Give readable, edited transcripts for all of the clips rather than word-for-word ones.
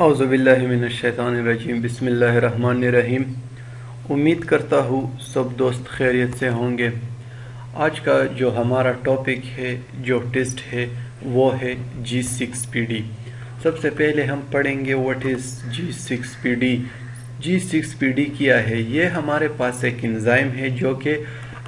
औज़ु बिल्लाहि मिनश्शैतानिर्रजीम बिस्मिल्लाहिर्रहमानिर्रहीम। उम्मीद करता हूँ सब दोस्त खैरियत से होंगे। आज का जो हमारा टॉपिक है, जो टेस्ट है, वो है G6PD। सबसे पहले हम पढ़ेंगे व्हाट इज़ G6PD। G6PD क्या है? ये हमारे पास एक एंजाइम है जो कि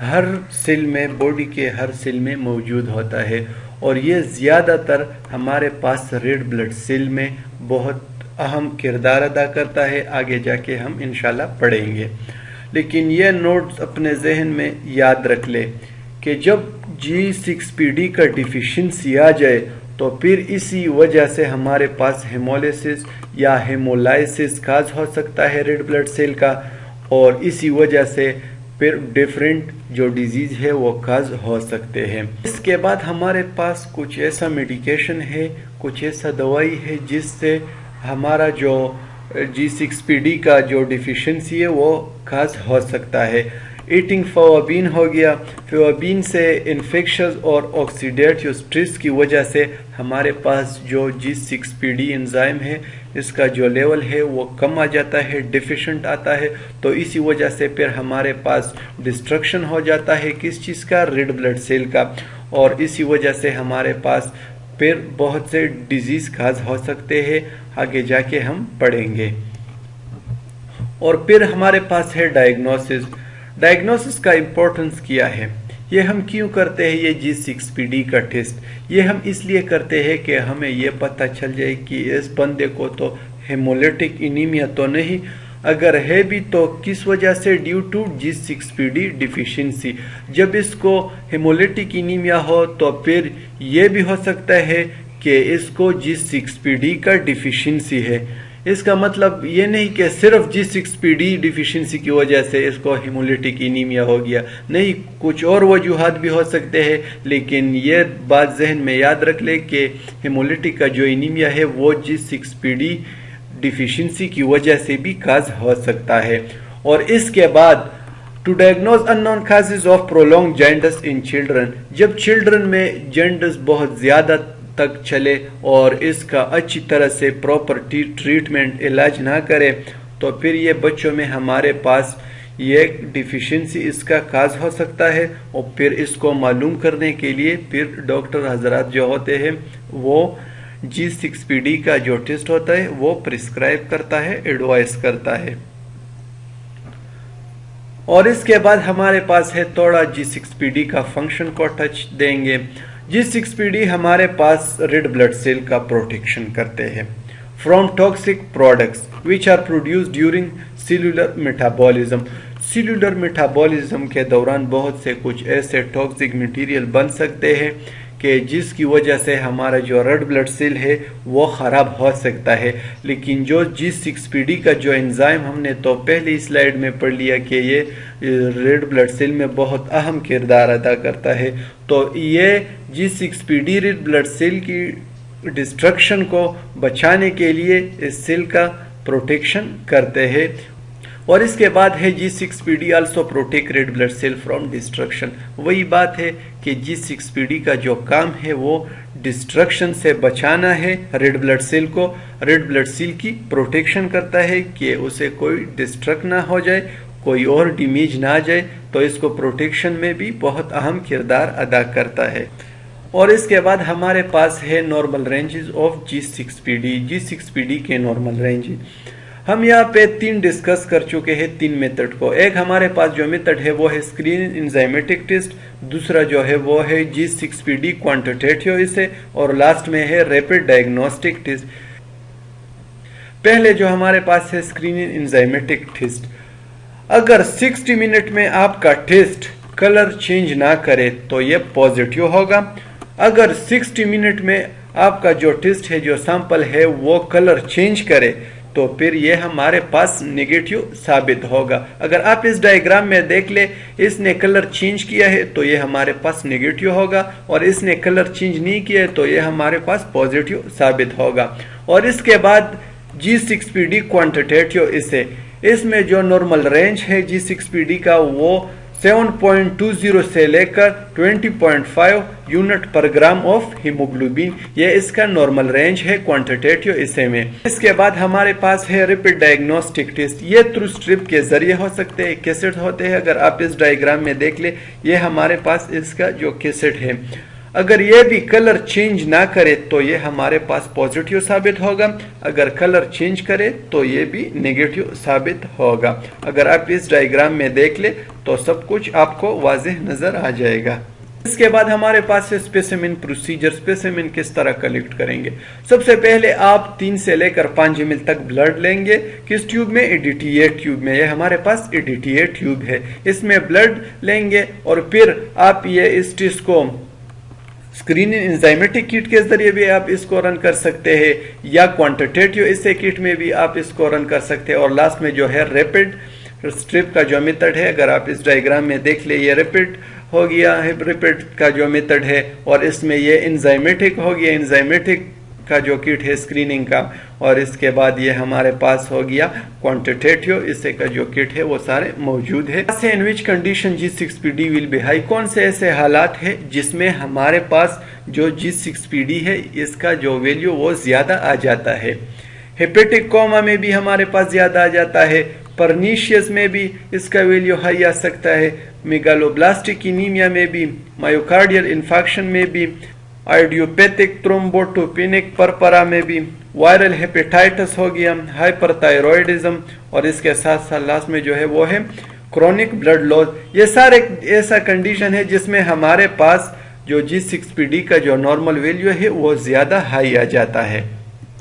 हर सेल में, बॉडी के हर सेल में मौजूद होता है और ये ज़्यादातर हमारे पास रेड ब्लड सेल में बहुत अहम किरदार अदा करता है। आगे जाके हम इंशाल्लाह पढ़ेंगे, लेकिन ये नोट्स अपने जहन में याद रख ले कि जब G6PD का डिफिशिएंसी आ जाए तो फिर इसी वजह से हमारे पास हेमोलिसिस या हेमोलाइसिस काज हो सकता है रेड ब्लड सेल का, और इसी वजह से फिर डिफरेंट जो डिजीज है वो काज हो सकते हैं। इसके बाद हमारे पास कुछ ऐसा मेडिकेशन है, कुछ ऐसा दवाई है जिससे हमारा जो G6PD का जो डिफिशिएंसी है वो काज हो सकता है। ईटिंग फेविपिन हो गया, फेविपिन से इन्फेक्शन और ऑक्सीडेटिव स्ट्रेस की वजह से हमारे पास जो G6PD एंजाइम है इसका जो लेवल है वो कम आ जाता है, डिफिशिएंट आता है। तो इसी वजह से फिर हमारे पास डिस्ट्रक्शन हो जाता है किस चीज़ का? रेड ब्लड सेल का, और इसी वजह से हमारे पास फिर बहुत से डिजीज काज हो सकते हैं। आगे जाके हम पढ़ेंगे। और फिर हमारे पास है डायग्नोसिस। डायग्नोसिस का इम्पोर्टेंस क्या है? ये हम क्यों करते हैं? ये G6PD का टेस्ट ये हम इसलिए करते हैं कि हमें ये पता चल जाए कि इस बंदे को तो हेमोलिटिक एनीमिया तो नहीं, अगर है भी तो किस वजह से? Due to G6PD deficiency. जब इसको हेमोलिटिक एनीमिया हो तो फिर ये भी हो सकता है कि इसको G6PD का डिफिशिएंसी है। इसका मतलब ये नहीं कि सिर्फ G6PD डिफिशिएंसी की वजह से इसको हेमोलिटिक एनीमिया हो गया, नहीं, कुछ और वजूहात भी हो सकते हैं। लेकिन ये बात जहन में याद रख ले कि हेमोलिटिक का जो एनीमिया है वो G6PD डिफिशिएंसी की वजह से भी काज हो सकता है। और इसके बाद to diagnose unknown causes of prolong jaundice in children. जब चिल्ड्रन में जॉन्डिस बहुत ज़्यादा तक चले और इसका अच्छी तरह से प्रॉपर ट्रीटमेंट इलाज ना करे तो फिर ये बच्चों में हमारे पास ये डिफिशिएंसी इसका काज हो सकता है। और फिर इसको मालूम करने के लिए फिर डॉक्टर हजरात जो होते हैं वो G6PD का जो टेस्ट होता है वो प्रिस्क्राइब करता है, एडवाइस करता है। और इसके बाद हमारे पास है थोड़ा G6PD का फंक्शन को टच देंगे। G6PD हमारे पास रेड ब्लड सेल का प्रोटेक्शन करते हैं from toxic products which are produced during cellular metabolism. Cellular metabolism के दौरान बहुत से कुछ ऐसे टॉक्सिक मटेरियल बन सकते हैं कि जिसकी वजह से हमारा जो रेड ब्लड सेल है वो ख़राब हो सकता है। लेकिन जो G6PD का जो एंजाइम हमने तो पहली स्लाइड में पढ़ लिया कि ये रेड ब्लड सेल में बहुत अहम किरदार अदा करता है, तो ये G6PD रेड ब्लड सेल की डिस्ट्रक्शन को बचाने के लिए इस सेल का प्रोटेक्शन करते हैं। और इसके बाद है G6PD also protect red blood cell from destruction. वही बात है कि G6PD का जो काम है वो डिस्ट्रक्शन से बचाना है रेड ब्लड सेल को। रेड ब्लड सेल की प्रोटेक्शन करता है कि उसे कोई डिस्ट्रक्ट ना हो जाए, कोई और डैमेज ना आ जाए, तो इसको प्रोटेक्शन में भी बहुत अहम किरदार अदा करता है। और इसके बाद हमारे पास है नॉर्मल रेंजेस ऑफ G6PD के नॉर्मल रेंजेस। हम यहाँ पे 3 डिस्कस कर चुके हैं, 3 मेथड को। एक हमारे पास जो मेथड है वो है स्क्रीनिंग एंजाइमेटिक टेस्ट, दूसरा जो है वो है G6PD क्वांटिटेटिव इसे, और लास्ट में है रैपिड डायग्नोस्टिक टेस्ट। पहले जो हमारे पास है स्क्रीनिंग एंजाइमेटिक टेस्ट, अगर 60 मिनट में आपका टेस्ट कलर चेंज ना करे तो ये पॉजिटिव होगा। अगर 60 मिनट में आपका जो टेस्ट है, जो सैंपल है, वो कलर चेंज करे तो फिर ये हमारे पास नेगेटिव साबित होगा। अगर आप इस डायग्राम में देख ले, इसने कलर चेंज किया है तो ये हमारे पास नेगेटिव होगा, और इसने कलर चेंज नहीं किया है तो ये हमारे पास पॉजिटिव साबित होगा। और इसके बाद G6PD क्वांटिटेटिव इसे, इसमें जो नॉर्मल रेंज है G6PD का वो 7.20 से लेकर 20.5 यूनिट पर ग्राम ऑफ हीमोग्लोबिन, ये इसका नॉर्मल रेंज है क्वांटिटेटिव इसे में। इसके बाद हमारे पास है रैपिड डायग्नोस्टिक टेस्ट, ये थ्रू स्ट्रिप के जरिए हो सकते हैं, कैसेट होते हैं। अगर आप इस डायग्राम में देख ले, ये हमारे पास इसका जो कैसेट है, अगर ये भी कलर चेंज ना करे तो ये हमारे पास पॉजिटिव साबित होगा, अगर कलर चेंज करे तो ये भी नेगेटिव साबित होगा। अगर आप इस डायग्राम में देख ले तो सब कुछ आपको वाज़ेह नजर आ जाएगा। इसके बाद हमारे पास है स्पेसिमेन प्रोसीजर। स्पेसिमेन किस तरह कलेक्ट करेंगे? सबसे पहले आप 3 से लेकर 5 ml तक ब्लड लेंगे। किस ट्यूब में? EDTA ट्यूब में। ये हमारे पास EDTA ट्यूब है, इसमें ब्लड लेंगे और फिर आप ये इस टेस्ट को स्क्रीनिंग एंजाइमेटिक किट के जरिए भी आप इसको रन कर सकते हैं, या क्वांटिटेटिव इसे किट में भी आप इसको रन कर सकते हैं। और लास्ट में जो है रैपिड स्ट्रिप का जो मेथड है, अगर आप इस डायग्राम में देख ले, ये रैपिड हो गया है, रैपिड का जो मेथड है, और इसमें ये एंजाइमेटिक हो गया, एंजाइमेटिक का जो किट है स्क्रीनिंग का, और इसके बाद ये हमारे पास हो गया क्वांटिटेटिव इसे का जो किट है, वो सारे मौजूद है। In which condition G6PD will be high, कौन से ऐसे हालात है जिसमें हमारे पास जो G6PD है इसका जो वैल्यू वो ज्यादा आ जाता है। हेपेटिक कोमा में भी हमारे पास ज्यादा आ जाता है, परनीशियस में भी इसका वैल्यू हाई आ सकता है, मेगालोब्लास्टिक एनीमिया में भी, मायोकार्डियल इन्फेक्शन में भी, आइडियोपैथिक थ्रोम्बोटोपेनिक परपरा में भी, वायरल हेपेटाइटिस हो गया, हाइपरथायरॉयडिज्म, और इसके साथ साथ लास्ट में जो है वो है क्रोनिक ब्लड लॉस। ये सारे ऐसा कंडीशन है जिसमें हमारे पास जो G6PD का जो नॉर्मल वैल्यू है वो ज्यादा हाई आ जाता है।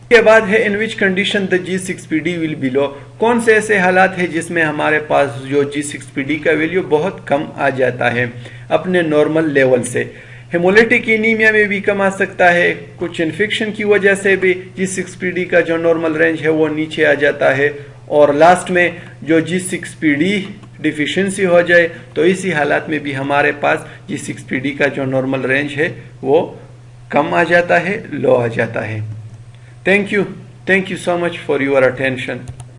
के बाद है in which condition the G6PD will be low, कौन से ऐसे हालात है जिसमें हमारे पास जो G6PD का वैल्यू बहुत कम आ जाता है अपने नॉर्मल लेवल से। हेमोलिटिक एनीमिया में भी कम आ सकता है, कुछ इन्फेक्शन की वजह से भी G6PD का जो नॉर्मल रेंज है वो नीचे आ जाता है, और लास्ट में जो G6PD डिफिशियंसी हो जाए तो इसी हालात में भी हमारे पास G6PD का जो नॉर्मल रेंज है वो कम आ जाता है, लो आ जाता है। Thank you so much for your attention.